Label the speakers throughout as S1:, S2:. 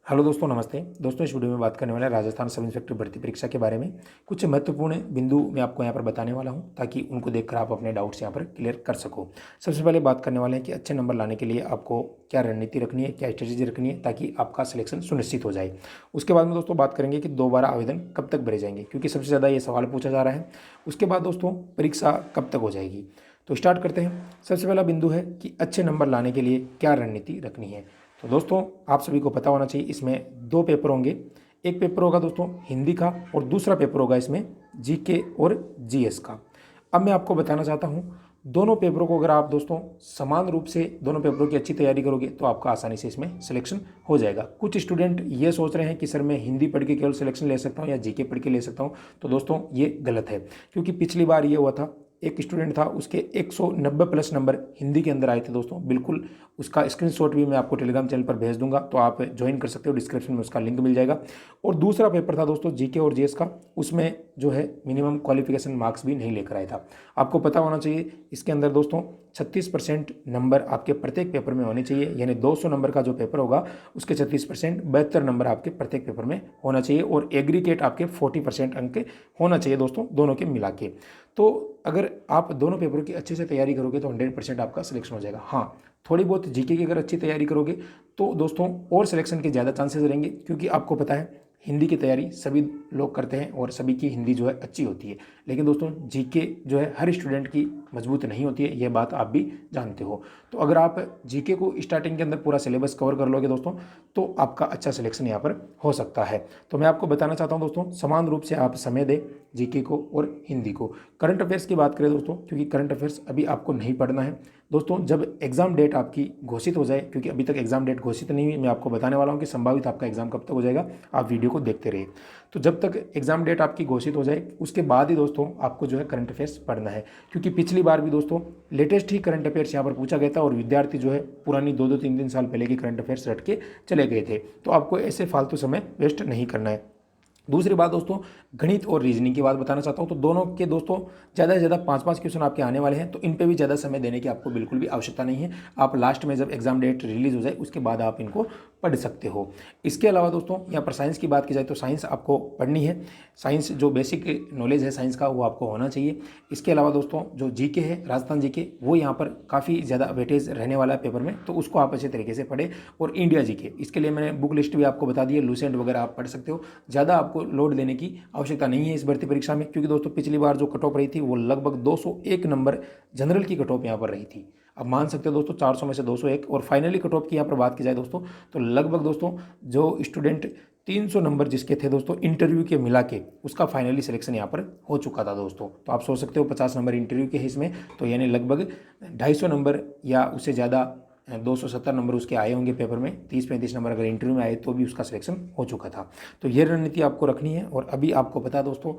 S1: Hello दोस्तों, नमस्ते दोस्तों। इस वीडियो में बात करने वाले हैं राजस्थान सब इंस्पेक्टर भर्ती परीक्षा के बारे में। कुछ महत्वपूर्ण बिंदु मैं आपको यहाँ पर बताने वाला हूँ ताकि उनको देखकर आप अपने डाउट्स यहाँ पर क्लियर कर सको। सबसे पहले बात करने वाले हैं कि अच्छे नंबर लाने के लिए आपको क्या रणनीति रखनी है, क्या स्ट्रेटेजी रखनी है ताकि आपका सिलेक्शन सुनिश्चित हो जाए। उसके बाद में दोस्तों बात करेंगे कि दोबारा आवेदन कब तक भरे जाएंगे, क्योंकि सबसे ज़्यादा ये सवाल पूछा जा रहा है। उसके बाद दोस्तों परीक्षा कब तक हो जाएगी। तो स्टार्ट करते हैं। सबसे पहला बिंदु है कि अच्छे नंबर लाने के लिए क्या रणनीति रखनी है। तो दोस्तों आप सभी को पता होना चाहिए, इसमें दो पेपर होंगे। एक पेपर होगा दोस्तों हिंदी का और दूसरा पेपर होगा इसमें जीके और जीएस का। अब मैं आपको बताना चाहता हूँ, दोनों पेपरों को अगर आप दोस्तों समान रूप से दोनों पेपरों की अच्छी तैयारी करोगे तो आपका आसानी से इसमें सिलेक्शन हो जाएगा। कुछ स्टूडेंट ये सोच रहे हैं कि सर मैं हिंदी पढ़ के केवल सिलेक्शन ले सकता हूँ या जीके पढ़ के ले सकता हूँ। तो दोस्तों ये गलत है, क्योंकि पिछली बार ये हुआ था, एक स्टूडेंट था, उसके 190 प्लस नंबर हिंदी के अंदर आए थे दोस्तों। बिल्कुल उसका स्क्रीनशॉट भी मैं आपको टेलीग्राम चैनल पर भेज दूंगा, तो आप ज्वाइन कर सकते हो, डिस्क्रिप्शन में उसका लिंक मिल जाएगा। और दूसरा पेपर था दोस्तों जीके और जीएस का, उसमें जो है मिनिमम क्वालिफिकेशन मार्क्स भी नहीं लेकर आया था। आपको पता होना चाहिए इसके अंदर दोस्तों 36% नंबर आपके प्रत्येक पेपर में होने चाहिए, यानी 200 नंबर का जो पेपर होगा उसके 36% 72 नंबर आपके प्रत्येक पेपर में होना चाहिए, और एग्रीगेट आपके 40% अंक होना चाहिए दोस्तों, दोनों के मिला के। तो अगर आप दोनों पेपरों की अच्छे से तैयारी करोगे तो 100% आपका सिलेक्शन हो जाएगा। हाँ, थोड़ी बहुत जीके की अगर अच्छी तैयारी करोगे तो दोस्तों और सिलेक्शन के ज़्यादा चांसेस रहेंगे, क्योंकि आपको पता है हिंदी की तैयारी सभी लोग करते हैं और सभी की हिंदी जो है अच्छी होती है। लेकिन दोस्तों जीके जो है हर स्टूडेंट की मजबूत नहीं होती है, यह बात आप भी जानते हो। तो अगर आप जीके को स्टार्टिंग के अंदर पूरा सिलेबस कवर कर लोगे दोस्तों तो आपका अच्छा सिलेक्शन यहाँ पर हो सकता है। तो मैं आपको बताना चाहता हूँ दोस्तों, समान रूप से आप समय दें जीके को और हिंदी को। करंट अफेयर्स की बात करें दोस्तों, क्योंकि करंट अफेयर्स अभी आपको नहीं पढ़ना है दोस्तों। जब एग्जाम डेट आपकी घोषित हो जाए, क्योंकि अभी तक एग्जाम डेट घोषित नहीं हुई, मैं आपको बताने वाला हूँ कि संभावित आपका एग्जाम कब तक हो जाएगा, आप वीडियो को देखते रहिए। तो जब तक एग्जाम डेट आपकी घोषित हो जाए उसके बाद ही दोस्तों आपको जो है करंट अफेयर्स पढ़ना है, क्योंकि पिछली बार भी दोस्तों लेटेस्ट ही करंट अफेयर्स यहाँ पर पूछा गया था और विद्यार्थी जो है पुरानी 2-2 3-3 साल पहले की करंट अफेयर्स रट के चले गए थे। तो आपको ऐसे फालतू समय वेस्ट नहीं करना है। दूसरी बात दोस्तों, गणित और रीजनिंग की बात बताना चाहता हूँ। तो दोनों के दोस्तों ज़्यादा से ज़्यादा 5-5 क्वेश्चन आपके आने वाले हैं, तो इन पे भी ज़्यादा समय देने की आपको बिल्कुल भी आवश्यकता नहीं है। आप लास्ट में जब एग्जाम डेट रिलीज हो जाए उसके बाद आप इनको पढ़ सकते हो। इसके अलावा दोस्तों यहाँ पर साइंस की बात की जाए तो साइंस आपको पढ़नी है। साइंस जो बेसिक नॉलेज है साइंस का वो आपको होना चाहिए। इसके अलावा दोस्तों जो जीके है, राजस्थान जीके, वो यहाँ पर काफ़ी ज़्यादा वेटेज रहने वाला है पेपर में, तो उसको आप अच्छे तरीके से पढ़े। और इंडिया जीके, इसके लिए मैंने बुक लिस्ट भी आपको बता दी है, लूसेंट वगैरह आप पढ़ सकते हो। ज़्यादा आपको लोड लेने की आवश्यकता नहीं है इस भर्ती परीक्षा में, क्योंकि दोस्तों पिछली बार जो कट ऑफ रही थी वो लगभग 201 नंबर जनरल की कट ऑफ यहाँ पर रही थी। अब मान सकते हो दोस्तों 400 में से 201, और फाइनली कट ऑफ की यहाँ पर बात की जाए दोस्तों तो लगभग दोस्तों जो स्टूडेंट 300 नंबर जिसके थे दोस्तों इंटरव्यू के मिला के, उसका फाइनली सिलेक्शन यहाँ पर हो चुका था दोस्तों। तो आप सोच सकते हो 50 नंबर इंटरव्यू के हैं इसमें, तो यानी लगभग 250 नंबर या उससे ज़्यादा 270 नंबर उसके आए होंगे पेपर में। 30-35 नंबर अगर इंटरव्यू में आए तो भी उसका सिलेक्शन हो चुका था। तो ये रणनीति आपको रखनी है, और अभी आपको पता है दोस्तों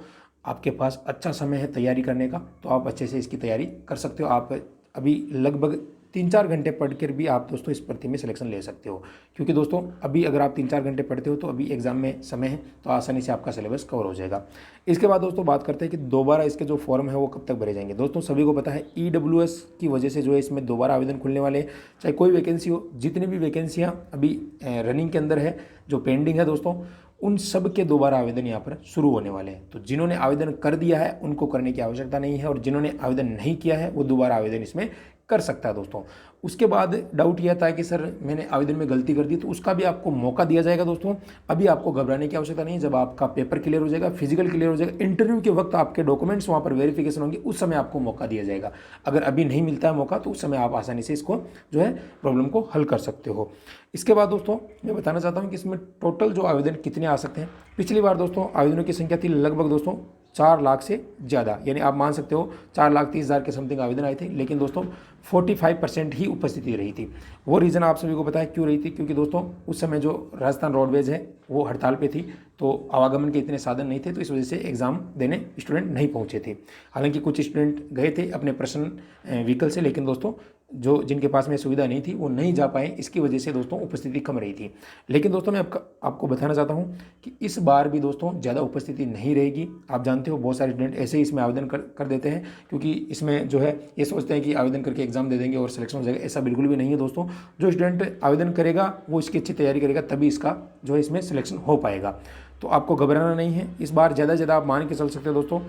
S1: आपके पास अच्छा समय है तैयारी करने का, तो आप अच्छे से इसकी तैयारी कर सकते हो। आप अभी लगभग 3-4 घंटे पढ़ कर भी आप दोस्तों इस भर्ती में सिलेक्शन ले सकते हो, क्योंकि दोस्तों अभी अगर आप 3-4 घंटे पढ़ते हो तो अभी एग्जाम में समय है, तो आसानी से आपका सिलेबस कवर हो जाएगा। इसके बाद दोस्तों बात करते हैं कि दोबारा इसके जो फॉर्म है वो कब तक भरे जाएंगे। दोस्तों सभी को पता है EWS की वजह से जो है इसमें दोबारा आवेदन खुलने वाले हैं, चाहे कोई वैकेंसी हो। जितनी भी वैकेंसियाँ अभी रनिंग के अंदर है, जो पेंडिंग है दोस्तों, उन सब के दोबारा आवेदन यहाँ पर शुरू होने वाले हैं। तो जिन्होंने आवेदन कर दिया है उनको करने की आवश्यकता नहीं है, और जिन्होंने आवेदन नहीं किया है वो दोबारा आवेदन इसमें कर सकता है दोस्तों। उसके बाद डाउट यह था कि सर मैंने आवेदन में गलती कर दी, तो उसका भी आपको मौका दिया जाएगा दोस्तों। अभी आपको घबराने की आवश्यकता नहीं है। जब आपका पेपर क्लियर हो जाएगा, फिजिकल क्लियर हो जाएगा, इंटरव्यू के वक्त आपके डॉक्यूमेंट्स वहाँ पर वेरिफिकेशन होंगे, उस समय आपको मौका दिया जाएगा। अगर अभी नहीं मिलता है मौका तो उस समय आप आसानी से इसको जो है प्रॉब्लम को हल कर सकते हो। इसके बाद दोस्तों मैं बताना चाहता हूँ कि इसमें टोटल जो आवेदन कितने आ सकते हैं। पिछली बार दोस्तों आवेदनों की संख्या थी लगभग दोस्तों 4 लाख से ज़्यादा, यानी आप मान सकते हो 4,30,000 के समथिंग आवेदन आए थे। लेकिन दोस्तों 45% ही उपस्थिति रही थी। वो रीज़न आप सभी को पता है क्यों रही थी, क्योंकि दोस्तों उस समय जो राजस्थान रोडवेज है वो हड़ताल पे थी, तो आवागमन के इतने साधन नहीं थे, तो इस वजह से एग्ज़ाम देने स्टूडेंट नहीं पहुंचे थे। हालांकि कुछ स्टूडेंट गए थे अपने पर्सनल व्हीकल से, लेकिन दोस्तों जो जिनके पास में सुविधा नहीं थी वो नहीं जा पाए, इसकी वजह से दोस्तों उपस्थिति कम रही थी। लेकिन दोस्तों मैं आपको बताना चाहता हूँ कि इस बार भी दोस्तों ज़्यादा उपस्थिति नहीं रहेगी। आप जानते हो बहुत सारे स्टूडेंट ऐसे ही इसमें आवेदन कर देते हैं, क्योंकि इसमें जो है ये सोचते हैं कि आवेदन करके एग्जाम दे देंगे और सिलेक्शन हो जाएगा। ऐसा बिल्कुल भी नहीं है दोस्तों। जो स्टूडेंट आवेदन करेगा वो इसकी अच्छी तैयारी करेगा, तभी इसका जो है इसमें सिलेक्शन हो पाएगा। तो आपको घबराना नहीं है। इस बार ज़्यादा से ज़्यादा आप मान के चल सकते हैं दोस्तों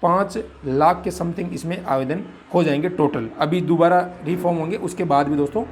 S1: 5 लाख के समथिंग इसमें आवेदन हो जाएंगे टोटल। अभी दोबारा रिफॉर्म होंगे उसके बाद भी दोस्तों।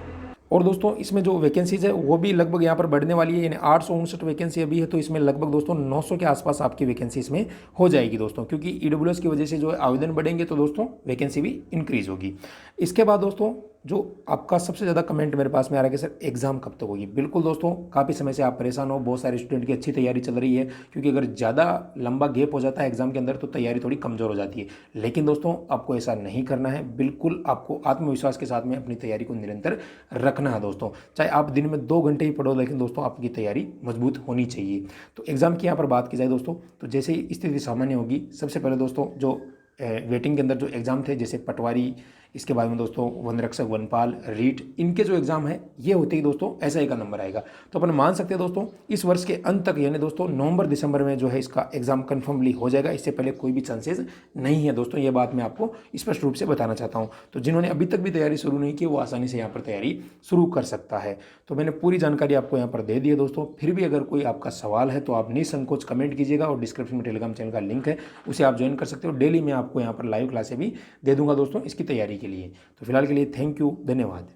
S1: और दोस्तों इसमें जो वैकेंसीज है वो भी लगभग यहाँ पर बढ़ने वाली है, यानी 859 वैकेंसी अभी है, तो इसमें लगभग दोस्तों 900 के आसपास आपकी वैकेंसी इसमें हो जाएगी दोस्तों, क्योंकि ईडब्ल्यूएस की वजह से जो आवेदन बढ़ेंगे तो दोस्तों वैकेंसी भी इंक्रीज होगी। इसके बाद दोस्तों जो आपका सबसे ज़्यादा कमेंट मेरे पास में आ रहा है कि सर एग्ज़ाम कब तक होगी। बिल्कुल दोस्तों, काफ़ी समय से आप परेशान हो, बहुत सारे स्टूडेंट की अच्छी तैयारी चल रही है, क्योंकि अगर ज़्यादा लंबा गैप हो जाता है एग्ज़ाम के अंदर तो तैयारी थोड़ी कमज़ोर हो जाती है। लेकिन दोस्तों आपको ऐसा नहीं करना है, बिल्कुल आपको आत्मविश्वास के साथ में अपनी तैयारी को निरंतर रखना है दोस्तों। चाहे आप दिन में 2 घंटे ही पढ़ो, लेकिन दोस्तों आपकी तैयारी मजबूत होनी चाहिए। तो एग्ज़ाम की यहाँ पर बात की जाए दोस्तों, तो जैसे ही स्थिति सामान्य होगी, सबसे पहले दोस्तों जो वेटिंग के अंदर जो एग्ज़ाम थे, जैसे पटवारी, इसके बाद में दोस्तों वन रक्षक, वनपाल, रीट, इनके जो एग्ज़ाम है ये होते ही दोस्तों एसआई का नंबर आएगा। तो अपन मान सकते हैं दोस्तों इस वर्ष के अंत तक, यानी दोस्तों नवंबर दिसंबर में जो है इसका एग्ज़ाम कन्फर्मली हो जाएगा। इससे पहले कोई भी चांसेस नहीं है दोस्तों, ये बात मैं आपको स्पष्ट रूप से बताना चाहता हूँ। तो जिन्होंने अभी तक भी तैयारी शुरू नहीं की वो आसानी से यहाँ पर तैयारी शुरू कर सकता है। तो मैंने पूरी जानकारी आपको यहाँ पर दे दी है दोस्तों। फिर भी अगर कोई आपका सवाल है तो आप निसंकोच कमेंट कीजिएगा, और डिस्क्रिप्शन में टेलीग्राम चैनल का लिंक है, उसे आप ज्वाइन कर सकते हो। डेली मैं आपको यहाँ पर लाइव क्लासें भी दे दूंगा दोस्तों इसकी तैयारी के लिए। तो फिलहाल के लिए थैंक यू, धन्यवाद।